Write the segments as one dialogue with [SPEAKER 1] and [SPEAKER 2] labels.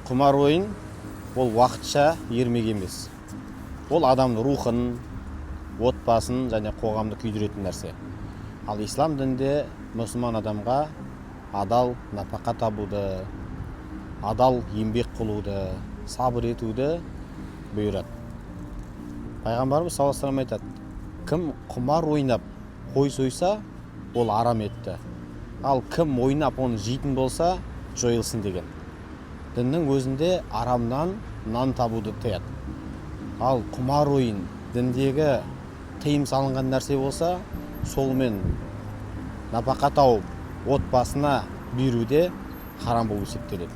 [SPEAKER 1] құмар ойын ол уақытша ермек емес. Ол адамның рухын, отбасын және қоғамды күйдіретін нәрсе. Ал ислам дінінде мұсылман адамға адал нәпақа табуды, адал еңбек қылуды, сабыр етуді бұйырады. Пайғамбарымыз саллаллаху алейхи ва саллям айтады: кім құмар ойнап қой сойса, ол арам етті. Ал кім ойнап оны жейтін болса, жойылсын деген. Діннің өзінде арамнан нан табуды тыяды. Ал құмар ойын діндегі тыйым салынған нәрсе болса, солмен нәпақа тауып отбасына беруде харам болып есептеледі.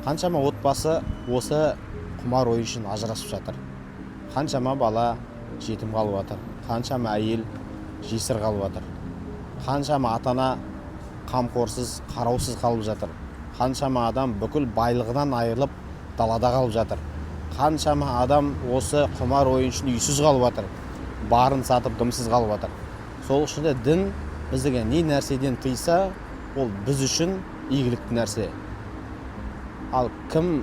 [SPEAKER 1] Қаншама отбасы осы құмар ойын үшін ажырасып жатыр. Қаншама бала жетім қалып жатыр. Қаншама әйел жесір қалып жатыр. Қаншама ата-ана қамқорсыз, қараусыз қалып жатыр. Қаншама адам бүкіл байлығынан айырылып далада қалып жатыр. Қаншама адам осы құмар ойын үшін үйсіз қалып жатыр. Барын сатып дымсыз қалып жатыр. Сол үшін де дін бізге не нәрседен тыйса, ол біз үшін игілікті нәрсе. Ал кім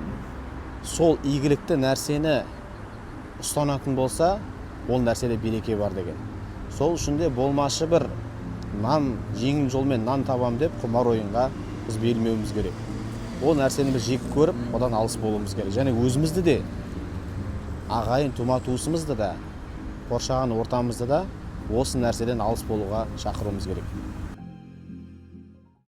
[SPEAKER 1] сол игілікті нәрсені ұстанатын болса, ол нәрседе береке бар деген. Сол үшін де болмашы бір нан, жеңіл жолмен нан табам деп құмар ойынға біз бермеуіміз керек. Ол нәрсені біз жек көріп, одан алыс болуымыз керек. Және өзімізді де, ағайын тума туысымызды да, қоршаған ортамызды да осы нәрседен алыс болуға шақыруымыз керек.